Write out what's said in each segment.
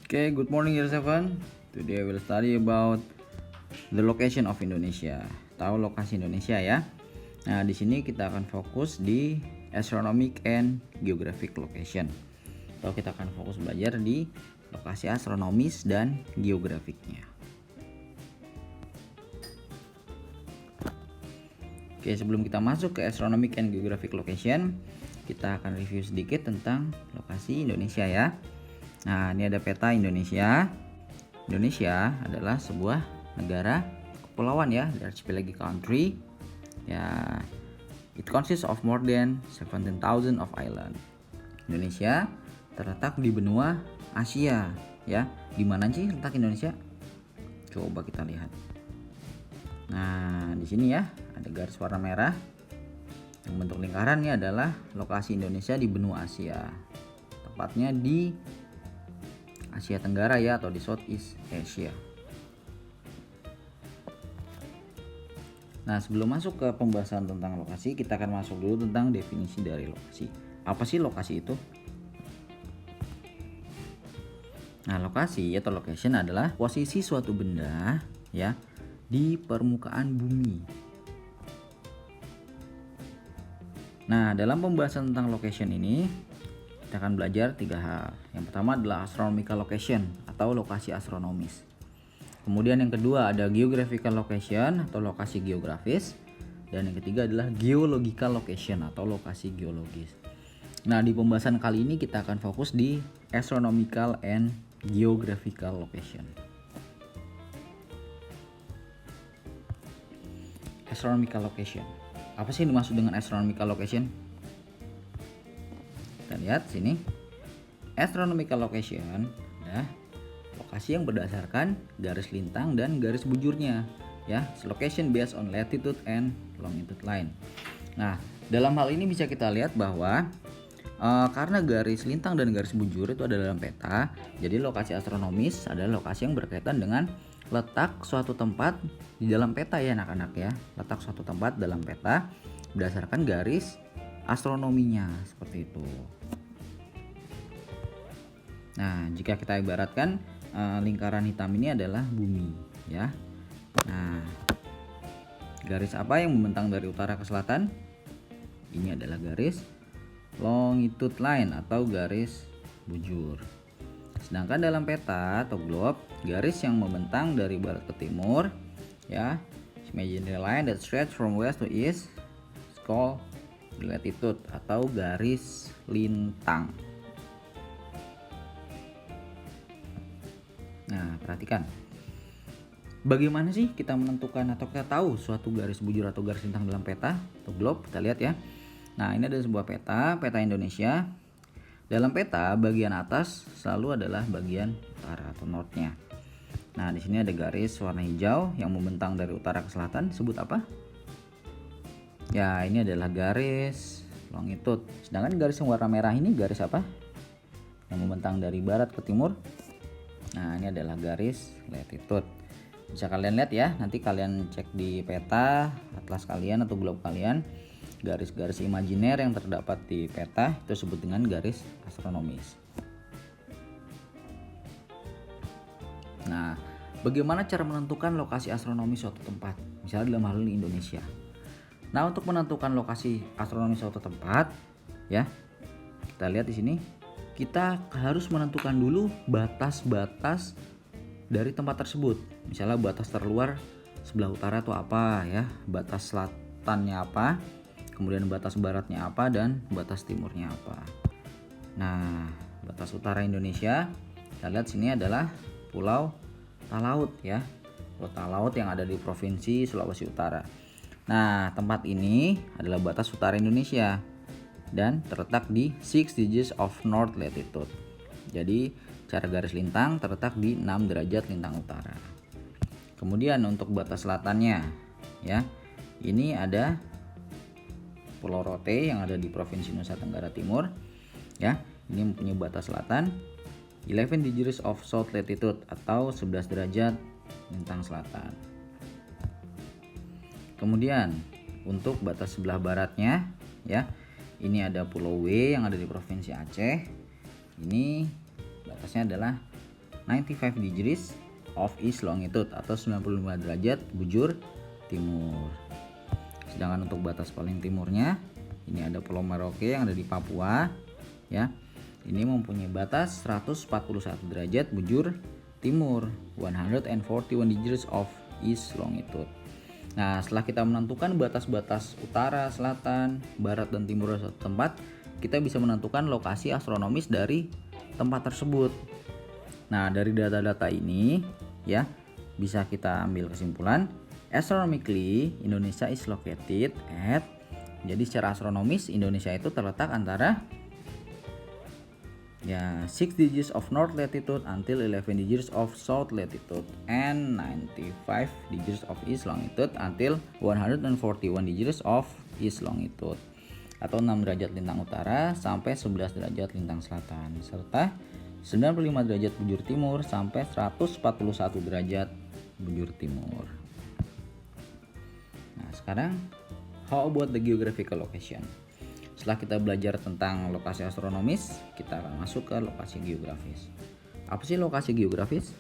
Okay, good morning year 7. Today we'll study about the location of Indonesia. Tahu lokasi Indonesia ya. Nah, di sini kita akan fokus di astronomic and geographic location. Atau kita akan fokus belajar di lokasi astronomis dan geografiknya. Oke, sebelum kita masuk ke astronomic and geographic location, kita akan review sedikit tentang lokasi Indonesia ya. Nah, ini ada peta Indonesia. Indonesia adalah sebuah negara kepulauan ya, archipelagic country. Ya, it consists of more than 17,000 of island. Indonesia terletak di benua Asia ya. Di mana sih letak Indonesia? Coba kita lihat. Nah, di sini ya ada garis warna merah. Yang bentuk lingkarannya adalah lokasi Indonesia di benua Asia. Tepatnya di Asia Tenggara ya, atau di Southeast Asia. Nah, sebelum masuk ke pembahasan tentang lokasi, kita akan masuk dulu tentang definisi dari lokasi. Apa sih lokasi itu? Nah, lokasi atau location adalah posisi suatu benda ya di permukaan bumi. Nah, dalam pembahasan tentang location ini kita akan belajar 3 hal. Yang pertama adalah astronomical location atau lokasi astronomis. Kemudian yang kedua ada geographical location atau lokasi geografis. Dan yang ketiga adalah geological location atau lokasi geologis. Nah, di pembahasan kali ini kita akan fokus di astronomical and geographical location. Astronomical location. Apa sih yang dimaksud dengan astronomical location? Kita lihat sini. Astronomical location adalah lokasi yang berdasarkan garis lintang dan garis bujurnya ya. Location based on latitude and longitude line. Nah, dalam hal ini bisa kita lihat bahwa karena garis lintang dan garis bujur itu ada dalam peta, jadi lokasi astronomis adalah lokasi yang berkaitan dengan letak suatu tempat di dalam peta ya anak-anak ya. Letak suatu tempat dalam peta berdasarkan garis astronominya seperti itu. Nah, jika kita ibaratkan lingkaran hitam ini adalah bumi ya. Nah, garis apa yang membentang dari utara ke selatan? Ini adalah garis longitude line atau garis bujur. Sedangkan dalam peta atau globe, garis yang membentang dari barat ke timur ya, imaginary line that stretch from west to east is called latitude atau garis lintang. Nah, perhatikan. Bagaimana sih kita menentukan atau kita tahu suatu garis bujur atau garis lintang dalam peta atau globe? Kita lihat ya. Nah, ini ada sebuah peta Indonesia. Dalam peta, bagian atas selalu adalah bagian utara atau northnya. Nah, di sini ada garis warna hijau yang membentang dari utara ke selatan, disebut apa? Ya, ini adalah garis longitude. Sedangkan garis yang warna merah ini garis apa? Yang membentang dari barat ke timur. Nah, ini adalah garis latitude. Bisa kalian lihat ya, nanti kalian cek di peta, atlas kalian atau globe kalian. Garis-garis imajiner yang terdapat di peta itu disebut dengan garis astronomis. Nah, bagaimana cara menentukan lokasi astronomis suatu tempat? Misalnya dalam hal ini Indonesia. Nah, untuk menentukan lokasi astronomis suatu tempat, ya, kita lihat di sini, kita harus menentukan dulu batas-batas dari tempat tersebut. Misalnya batas terluar sebelah utara itu apa, ya, batas selatannya apa, kemudian batas baratnya apa, dan batas timurnya apa. Nah, batas utara Indonesia, kita lihat sini adalah Pulau Talaut ya. Pulau Talaut yang ada di Provinsi Sulawesi Utara. Nah, tempat ini adalah batas utara Indonesia dan terletak di 6 degrees of north latitude. Jadi, cara garis lintang terletak di 6 derajat lintang utara. Kemudian untuk batas selatannya ya. Ini ada Pulau Rote yang ada di Provinsi Nusa Tenggara Timur ya. Ini mempunyai batas selatan 11 degrees of south latitude atau 11 derajat lintang selatan. Kemudian untuk batas sebelah baratnya ya, ini ada Pulau W yang ada di Provinsi Aceh. Ini batasnya adalah 95 degrees of east longitude atau 95 derajat bujur timur. Sedangkan untuk batas paling timurnya ini ada Pulau Merauke yang ada di Papua ya. Ini mempunyai batas 141 derajat bujur timur, 141 degrees of east longitude. Nah, setelah kita menentukan batas-batas utara, selatan, barat dan timur suatu tempat, kita bisa menentukan lokasi astronomis dari tempat tersebut. Nah, dari data-data ini ya, bisa kita ambil kesimpulan astronomically Indonesia is located at, jadi secara astronomis Indonesia itu terletak antara ya 6 degrees of north latitude until 11 degrees of south latitude and 95 degrees of east longitude until 141 degrees of east longitude, atau 6 derajat lintang utara sampai 11 derajat lintang selatan, serta 95 derajat bujur timur sampai 141 derajat bujur timur. Nah, sekarang how about the geographical location? Setelah kita belajar tentang lokasi astronomis, kita akan masuk ke lokasi geografis. Apa sih lokasi geografis?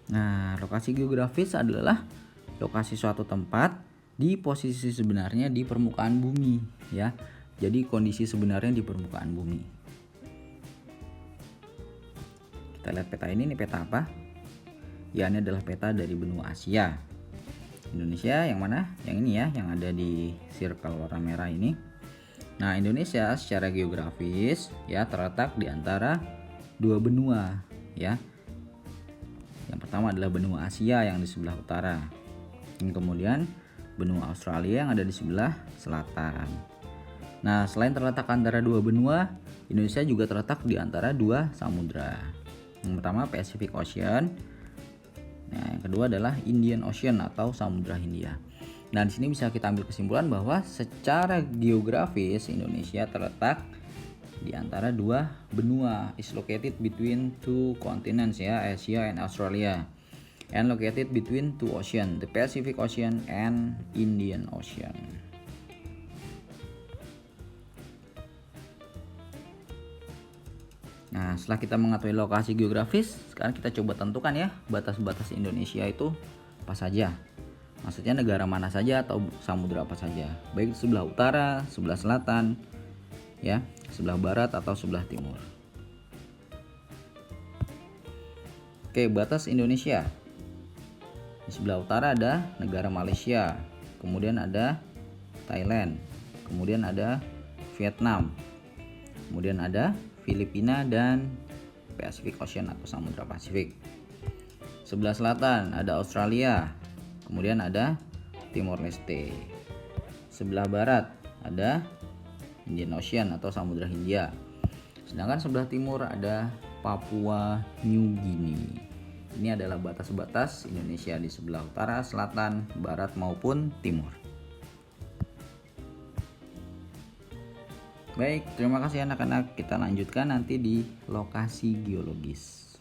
Nah, lokasi geografis adalah lokasi suatu tempat di posisi sebenarnya di permukaan bumi ya. Jadi kondisi sebenarnya di permukaan bumi. Kita lihat peta ini peta apa? Ya, ini adalah peta dari benua Asia. Indonesia yang mana? Yang ini ya, yang ada di circle warna merah ini. Nah, Indonesia secara geografis ya terletak di antara dua benua ya. Yang pertama adalah benua Asia yang di sebelah utara. Dan kemudian benua Australia yang ada di sebelah selatan. Nah, selain terletak antara dua benua, Indonesia juga terletak di antara dua samudra. Yang pertama Pacific Ocean. Nah, yang kedua adalah Indian Ocean atau Samudra Hindia. Nah, di sini bisa kita ambil kesimpulan bahwa secara geografis Indonesia terletak di antara dua benua, is located between two continents ya, Asia and Australia, and located between two ocean, the Pacific Ocean and Indian Ocean. Nah, setelah kita mengetahui lokasi geografis, sekarang kita coba tentukan ya batas-batas Indonesia itu apa saja. Maksudnya negara mana saja atau samudra apa saja, baik sebelah utara, sebelah selatan, ya, sebelah barat atau sebelah timur. Oke, batas Indonesia. Di sebelah utara ada negara Malaysia, kemudian ada Thailand, kemudian ada Vietnam, kemudian ada Filipina dan Pacific Ocean atau Samudra Pasifik. Sebelah selatan ada Australia, kemudian ada Timor Leste. Sebelah barat ada Indian Ocean atau Samudra Hindia. Sedangkan sebelah timur ada Papua New Guinea. Ini adalah batas-batas Indonesia di sebelah utara, selatan, barat maupun timur. Baik, terima kasih anak-anak. Kita lanjutkan nanti di lokasi geologis.